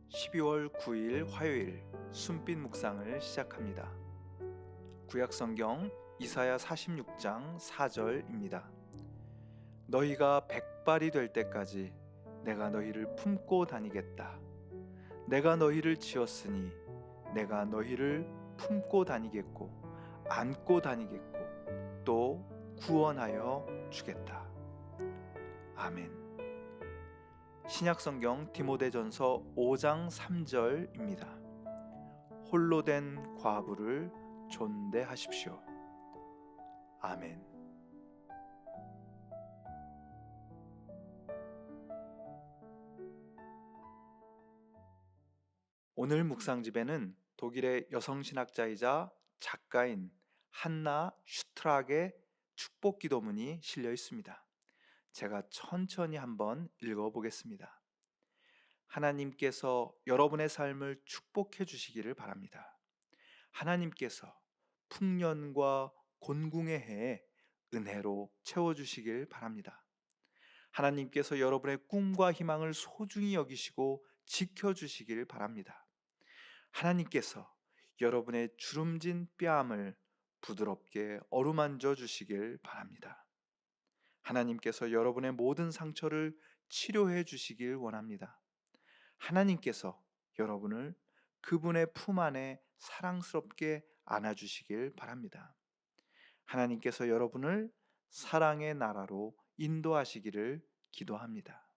12월 9일 화요일 순빛 묵상을 시작합니다. 구약성경 이사야 46장 4절입니다. 너희가 백발이 될 때까지 내가 너희를 품고 다니겠다. 내가 너희를 지었으니 내가 너희를 품고 다니겠고 안고 다니겠고 또 구원하여 주겠다. 아멘. 신약성경 디모데전서 5장 3절입니다. 홀로 된 과부를 존대하십시오. 아멘. 오늘 묵상집에는 독일의 여성신학자이자 작가인 한나 슈트락의 축복 기도문이 실려 있습니다. 제가 천천히 한번 읽어보겠습니다. 하나님께서 여러분의 삶을 축복해 주시기를 바랍니다. 하나님께서 풍년과 곤궁의 해에 은혜로 채워주시길 바랍니다. 하나님께서 여러분의 꿈과 희망을 소중히 여기시고 지켜주시길 바랍니다. 하나님께서 여러분의 주름진 뺨을 부드럽게 어루만져 주시길 바랍니다. 하나님께서 여러분의 모든 상처를 치료해 주시길 원합니다. 하나님께서 여러분을 그분의 품 안에 사랑스럽게 안아주시길 바랍니다. 하나님께서 여러분을 사랑의 나라로 인도하시기를 기도합니다.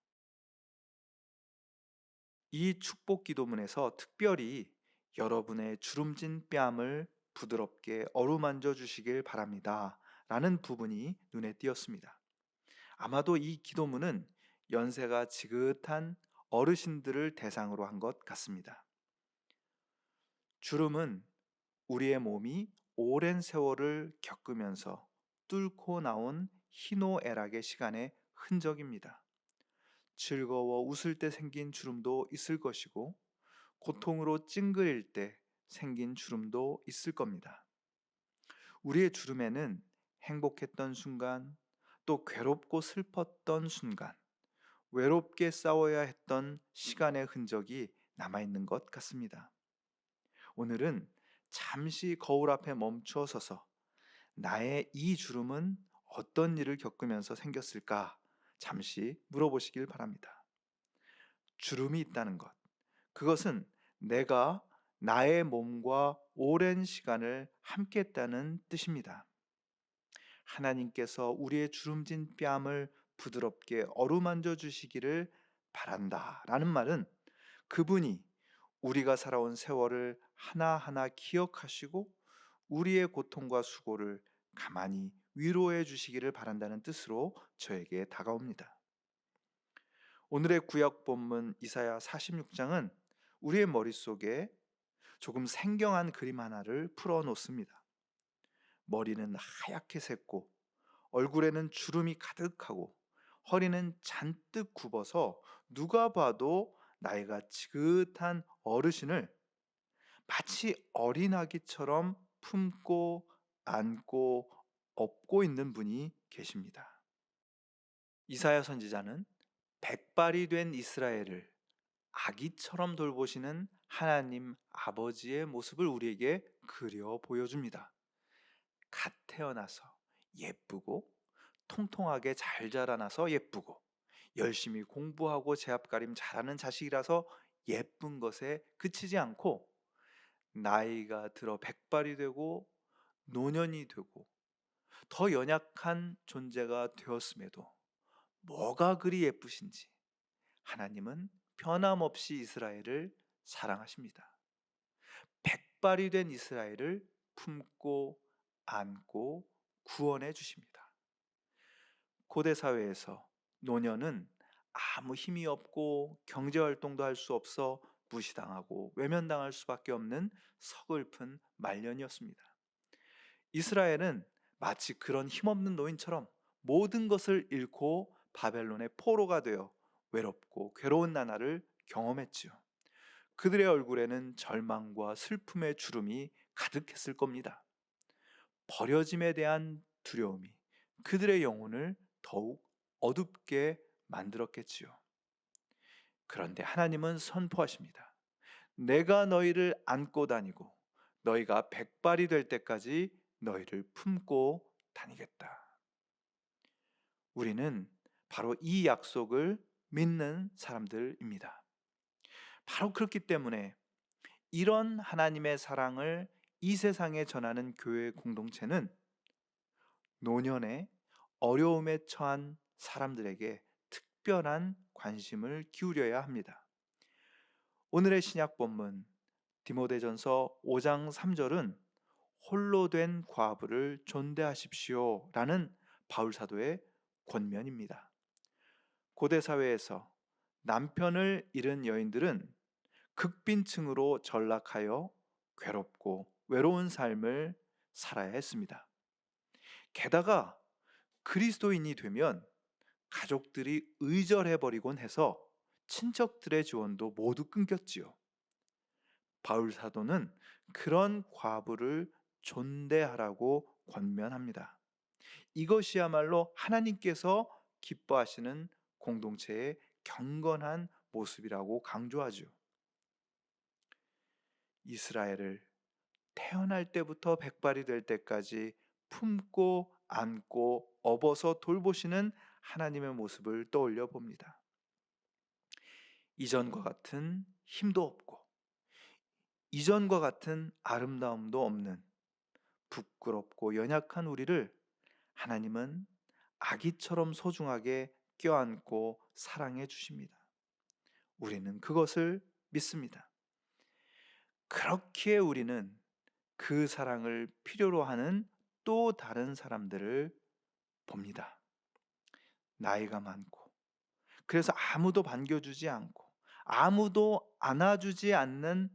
이 축복 기도문에서 특별히 여러분의 주름진 뺨을 부드럽게 어루만져 주시길 바랍니다 라는 부분이 눈에 띄었습니다. 아마도 이 기도문은 연세가 지긋한 어르신들을 대상으로 한 것 같습니다. 주름은 우리의 몸이 오랜 세월을 겪으면서 뚫고 나온 희노애락의 시간의 흔적입니다. 즐거워 웃을 때 생긴 주름도 있을 것이고 고통으로 찡그릴 때 생긴 주름도 있을 겁니다. 우리의 주름에는 행복했던 순간, 또 괴롭고 슬펐던 순간, 외롭게 싸워야 했던 시간의 흔적이 남아있는 것 같습니다. 오늘은 잠시 거울 앞에 멈춰 서서 나의 이 주름은 어떤 일을 겪으면서 생겼을까 잠시 물어보시길 바랍니다. 주름이 있다는 것, 그것은 내가 나의 몸과 오랜 시간을 함께 했다는 뜻입니다. 하나님께서 우리의 주름진 뺨을 부드럽게 어루만져 주시기를 바란다 라는 말은 그분이 우리가 살아온 세월을 하나하나 기억하시고 우리의 고통과 수고를 가만히 위로해 주시기를 바란다는 뜻으로 저에게 다가옵니다. 오늘의 구약 본문 이사야 46장은 우리의 머릿속에 조금 생경한 그림 하나를 풀어 놓습니다. 머리는 하얗게 샜고 얼굴에는 주름이 가득하고 허리는 잔뜩 굽어서 누가 봐도 나이가 지긋한 어르신을 마치 어린아기처럼 품고 안고 업고 있는 분이 계십니다. 이사야 선지자는 백발이 된 이스라엘을 아기처럼 돌보시는 하나님 아버지의 모습을 우리에게 그려 보여줍니다. 갓 태어나서 예쁘고 통통하게 잘 자라나서 예쁘고 열심히 공부하고 제압가림 잘하는 자식이라서 예쁜 것에 그치지 않고 나이가 들어 백발이 되고 노년이 되고 더 연약한 존재가 되었음에도 뭐가 그리 예쁘신지 하나님은 변함없이 이스라엘을 사랑하십니다. 백발이 된 이스라엘을 품고 안고 구원해 주십니다. 고대 사회에서 노년은 아무 힘이 없고 경제활동도 할 수 없어 무시당하고 외면당할 수밖에 없는 서글픈 말년이었습니다. 이스라엘은 마치 그런 힘없는 노인처럼 모든 것을 잃고 바벨론의 포로가 되어 외롭고 괴로운 나날을 경험했지요. 그들의 얼굴에는 절망과 슬픔의 주름이 가득했을 겁니다. 버려짐에 대한 두려움이 그들의 영혼을 더욱 어둡게 만들었겠지요. 그런데 하나님은 선포하십니다. 내가 너희를 안고 다니고 너희가 백발이 될 때까지 너희를 품고 다니겠다. 우리는 바로 이 약속을 믿는 사람들입니다. 바로 그렇기 때문에 이런 하나님의 사랑을 이 세상에 전하는 교회 공동체는 노년에 어려움에 처한 사람들에게 특별한 관심을 기울여야 합니다. 오늘의 신약 본문 디모데전서 5장 3절은 홀로 된 과부를 존대하십시오 라는 바울 사도의 권면입니다. 고대 사회에서 남편을 잃은 여인들은 극빈층으로 전락하여 괴롭고 외로운 삶을 살아야 했습니다. 게다가 그리스도인이 되면 가족들이 의절해버리곤 해서 친척들의 지원도 모두 끊겼지요. 바울 사도는 그런 과부를 존대하라고 권면합니다. 이것이야말로 하나님께서 기뻐하시는 공동체의 경건한 모습이라고 강조하죠. 이스라엘을 태어날 때부터 백발이 될 때까지 품고 안고 업어서 돌보시는 하나님의 모습을 떠올려 봅니다. 이전과 같은 힘도 없고 이전과 같은 아름다움도 없는 부끄럽고 연약한 우리를 하나님은 아기처럼 소중하게 껴안고 사랑해 주십니다. 우리는 그것을 믿습니다. 그렇기에 우리는 그 사랑을 필요로 하는 또 다른 사람들을 봅니다. 나이가 많고 그래서 아무도 반겨주지 않고 아무도 안아주지 않는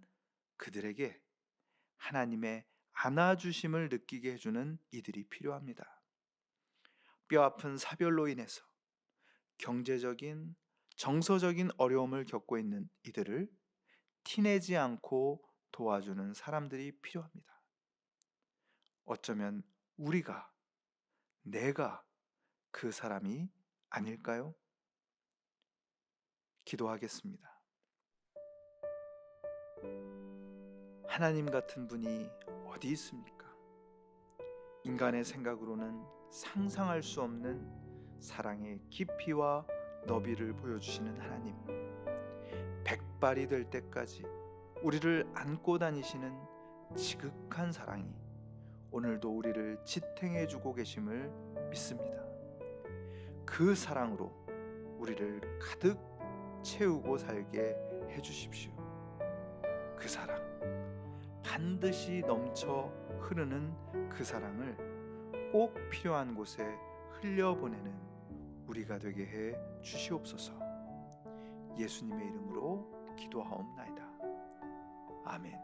그들에게 하나님의 안아주심을 느끼게 해주는 이들이 필요합니다. 뼈아픈 사별로 인해서 경제적인, 정서적인 어려움을 겪고 있는 이들을 티내지 않고 도와주는 사람들이 필요합니다. 어쩌면 우리가, 내가 그 사람이 아닐까요? 기도하겠습니다. 하나님 같은 분이 어디 있습니까? 인간의 생각으로는 상상할 수 없는 사랑의 깊이와 너비를 보여주시는 하나님, 백발이 될 때까지 우리를 안고 다니시는 지극한 사랑이 오늘도 우리를 지탱해주고 계심을 믿습니다. 그 사랑으로 우리를 가득 채우고 살게 해주십시오. 그 사랑, 반드시 넘쳐 흐르는 그 사랑을 꼭 필요한 곳에 흘려보내는 우리가 되게 해 주시옵소서. 예수님의 이름으로 기도하옵나이다. 아멘.